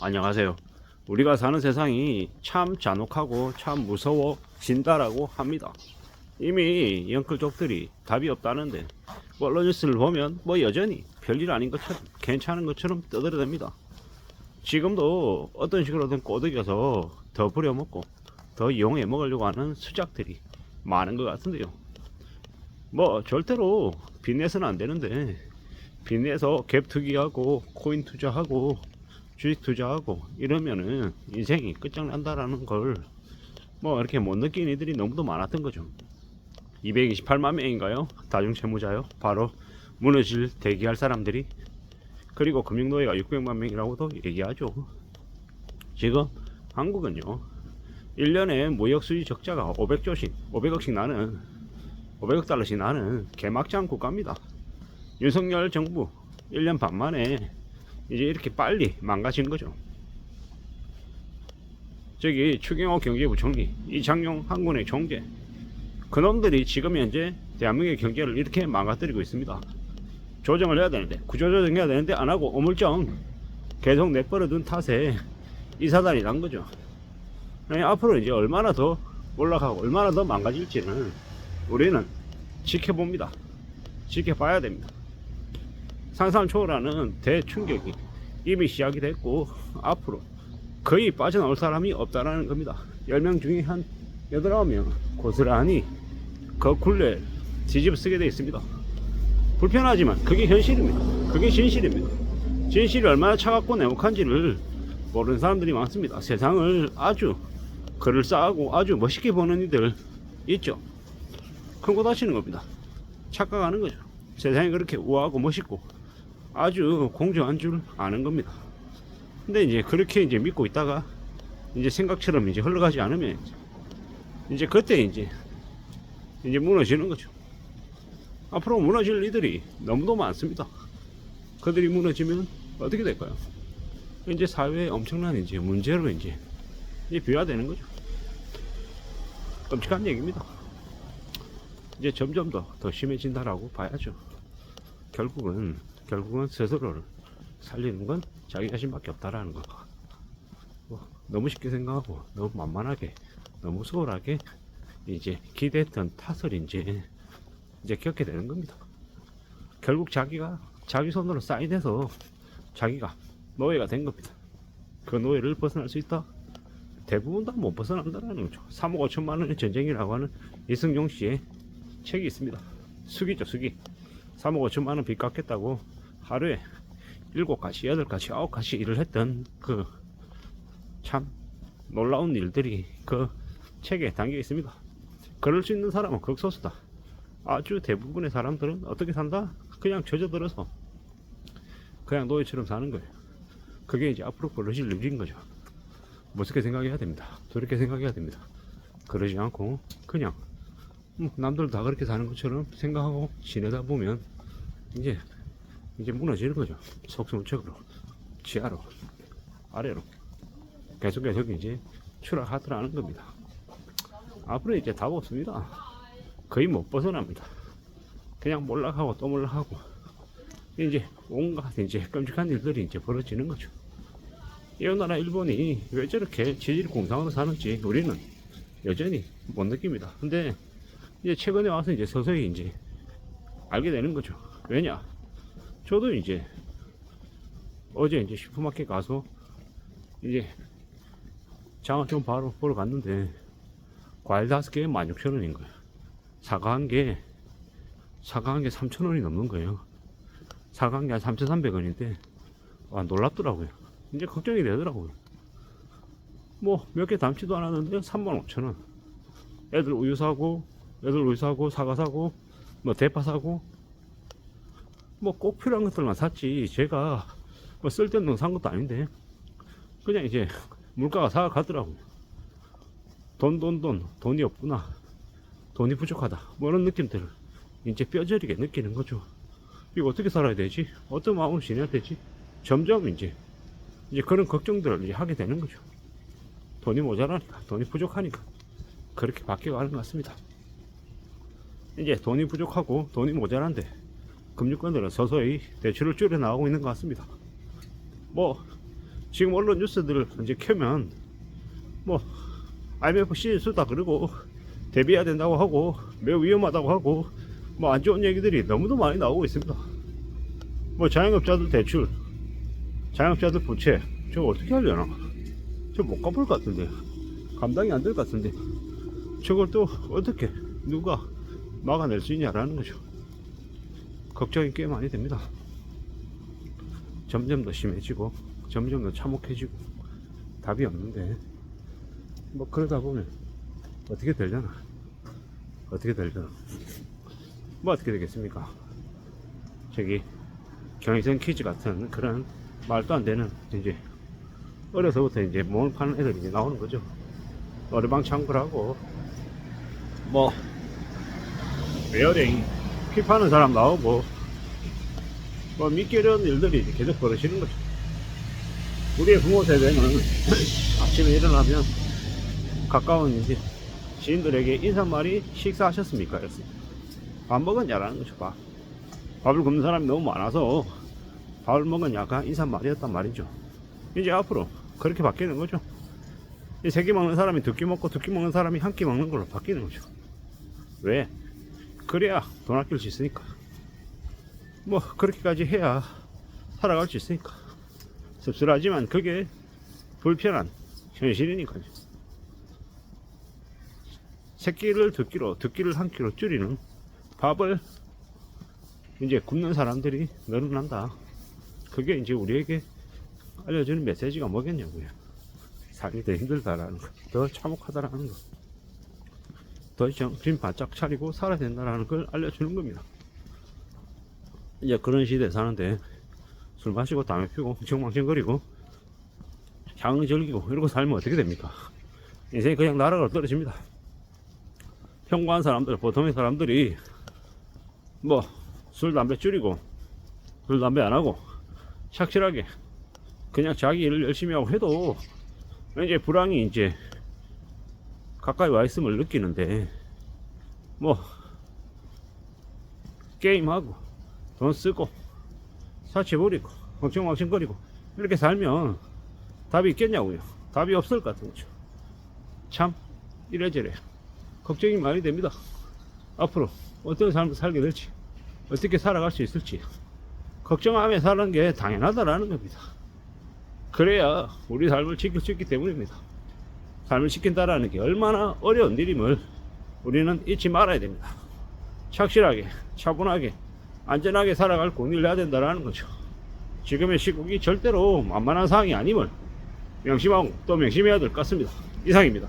안녕하세요. 우리가 사는 세상이 참 잔혹하고 참 무서워진다라고 합니다. 이미 영끌족들이 답이 없다는데 언론 뉴스를 보면 여전히 별일 아닌 것처럼 괜찮은 것처럼 떠들어댑니다. 지금도 어떤 식으로든 꼬드겨서 더 부려먹고 더 이용해 먹으려고 하는 수작들이 많은 것 같은데요. 절대로 빚내서는 안 되는데 빚내서 갭 투기하고 코인 투자하고 주식 투자하고 이러면은 인생이 끝장난다라는 걸 이렇게 못 느낀 이들이 너무도 많았던 거죠. 228만 명인가요? 다중채무자요. 바로 무너질 대기할 사람들이. 그리고 금융노예가 600만 명이라고도 얘기하죠. 지금 한국은요 1년에 무역수지 적자가 500억씩 나는 500억 달러씩 나는 개막장 국가입니다. 윤석열 정부 1년 반 만에 이제 이렇게 빨리 망가진 거죠. 저기 추경호 경제부총리, 이창용 한국은행 총재, 그놈들이 지금 현재 대한민국의 경제를 이렇게 망가뜨리고 있습니다. 조정을 해야 되는데, 구조조정 해야 되는데 안 하고 어물쩡 계속 내버려둔 탓에 이 사단이 난 거죠. 앞으로 이제 얼마나 더 올라가고 얼마나 더 망가질지는 우리는 지켜봅니다. 지켜봐야 됩니다. 상상 초월하는 대충격이 이미 시작이 됐고 앞으로 거의 빠져나올 사람이 없다라는 겁니다. 10명 중에 한 8, 9명 고스란히 그 굴레를 뒤집어 쓰게 되어 있습니다. 불편하지만 그게 현실입니다. 그게 진실입니다. 진실이 얼마나 차갑고 냉혹한지를 모르는 사람들이 많습니다. 세상을 아주 그럴싸하고 아주 멋있게 보는 이들 있죠. 큰 거 다치는 겁니다. 착각하는 거죠. 세상이 그렇게 우아하고 멋있고 아주 공정한 줄 아는 겁니다. 근데 이제 그렇게 이제 믿고 있다가 이제 생각처럼 이제 흘러가지 않으면 이제 그때 이제 무너지는 거죠. 앞으로 무너질 이들이 너무도 많습니다. 그들이 무너지면 어떻게 될까요? 이제 사회에 엄청난 이제 문제로 이제 비화되는 거죠. 끔찍한 얘기입니다. 이제 점점 더 심해진다라고 봐야죠. 결국은 스스로를 살리는 건 자기 자신밖에 없다라는 거. 너무 쉽게 생각하고 너무 만만하게 너무 소홀하게 이제 기대했던 탓을 이제 겪게 되는 겁니다. 결국 자기 손으로 사인해서 자기가 노예가 된 겁니다. 그 노예를 벗어날 수 있다? 대부분 다 못 벗어난다라는 거죠. 3억 5천만 원의 전쟁이라고 하는 이승용 씨의 책이 있습니다. 수기죠, 수기. 3억 5천만 원 빚 갚겠다고 하루에 7가지, 8가지, 9가지 일을 했던 그 참 놀라운 일들이 그 책에 담겨 있습니다. 그럴 수 있는 사람은 극소수다. 아주 대부분의 사람들은 어떻게 산다? 그냥 젖어들어서 그냥 노예처럼 사는 거예요. 그게 이제 앞으로 벌어질 일인 거죠. 무섭게 생각해야 됩니다. 저렇게 생각해야 됩니다. 그러지 않고 그냥 남들 다 그렇게 사는 것처럼 생각하고 지내다 보면 이제 무너지는 거죠. 속수무책으로 지하로 아래로 계속 이제 추락하더라는 겁니다. 앞으로 이제 답 없습니다. 거의 못 벗어납니다. 그냥 몰락하고 또 몰락하고 이제 온갖 이제 끔찍한 일들이 이제 벌어지는 거죠. 이 나라 일본이 왜 저렇게 지질 공상으로 사는지 우리는 여전히 못 느낍니다. 근데 이제 최근에 와서 이제 서서히 이제 알게 되는 거죠. 왜냐? 저도 이제 어제 이제 슈퍼마켓 가서 이제 장을 좀 보러 갔는데 과일 5개에 16,000원인 거예요. 사과 한 개 3,000원이 넘는 거예요. 사과 한 개 한 3,300원인데 와 놀랍더라고요. 이제 걱정이 되더라고요. 몇 개 담지도 않았는데 35,000원. 애들 우유 사고 사과 사고 대파 사고 꼭 필요한 것들만 샀지 제가 쓸데없는 거 산 것도 아닌데 그냥 이제 물가가 사가더라고요. 돈이 없구나, 돈이 부족하다 이런 느낌들을 이제 뼈저리게 느끼는 거죠. 이거 어떻게 살아야 되지? 어떤 마음으로 지내야 되지? 점점 이제 그런 걱정들을 이제 하게 되는 거죠. 돈이 모자라니까, 돈이 부족하니까 그렇게 바뀌어가는 것 같습니다. 이제 돈이 부족하고 돈이 모자란데 금융권들은 서서히 대출을 줄여 나가고 있는 것 같습니다. 지금 언론 뉴스들을 이제 켜면 뭐 IMF 시즌수다 그러고 대비해야 된다고 하고 매우 위험하다고 하고 뭐 안 좋은 얘기들이 너무도 많이 나오고 있습니다. 뭐 자영업자들 대출, 자영업자들 부채, 저거 어떻게 하려나? 저 못 갚을 것 같은데, 감당이 안 될 것 같은데, 저걸 또 어떻게 누가 막아낼 수 있냐라는 거죠. 걱정이 꽤 많이 됩니다. 점점 더 심해지고 점점 더 참혹해지고 답이 없는데 뭐 그러다 보면 어떻게 되려나, 어떻게 되려나, 뭐 어떻게 되겠습니까? 저기 경희선 퀴즈 같은 그런 말도 안 되는, 이제 어려서부터 이제 몸을 파는 애들이 이제 나오는 거죠. 어리방창구라고 뭐 외어랭이 피 파는 사람 나오고 뭐 믿기 어려운 일들이 이제 계속 벌어지는 거죠. 우리의 부모 세대는 아침에 일어나면 가까운 이제 지인들에게 인사말이 식사하셨습니까? 밥 먹었냐라는 거죠. 밥을 굶는 사람이 너무 많아서 밥을 먹었냐가 인사말이었단 말이죠. 이제 앞으로 그렇게 바뀌는 거죠. 세 끼 먹는 사람이 두 끼 먹고 두 끼 먹는 사람이 한 끼 먹는 걸로 바뀌는 거죠. 왜? 그래야 돈 아낄 수 있으니까. 뭐 그렇게까지 해야 살아갈 수 있으니까. 씁쓸하지만 그게 불편한 현실이니까요. 세 끼를 두 끼로, 두 끼를 한 끼로 줄이는 밥을 이제 굶는 사람들이 늘어난다. 그게 이제 우리에게 알려주는 메시지가 뭐겠냐고요. 삶이 더 힘들다라는 거, 더 참혹하다라는 거, 더 정신 바짝 차리고 살아야 된다라는 걸 알려주는 겁니다. 이제 그런 시대에 사는데 술 마시고 담배 피우고 멍청멍청거리고 향을 즐기고 이러고 살면 어떻게 됩니까? 인생이 그냥 나락으로 떨어집니다. 평범한 사람들, 보통의 사람들이 뭐 술 담배 줄이고 술 담배 안 하고 착실하게 그냥 자기 일을 열심히 하고 해도 이제 불황이 이제 가까이 와 있음을 느끼는데, 뭐 게임하고 돈 쓰고 사치 부리고 멍청멍청거리고 이렇게 살면 답이 있겠냐고요. 답이 없을 것 같은 거죠. 참 이래저래 걱정이 많이 됩니다. 앞으로 어떤 삶을 살게 될지, 어떻게 살아갈 수 있을지 걱정하며 사는 게 당연하다라는 겁니다. 그래야 우리 삶을 지킬 수 있기 때문입니다. 삶을 지킨다라는 게 얼마나 어려운 일임을 우리는 잊지 말아야 됩니다. 착실하게, 차분하게, 안전하게 살아갈 공리를 해야 된다는 거죠. 지금의 시국이 절대로 만만한 상황이 아님을 명심하고 또 명심해야 될 것 같습니다. 이상입니다.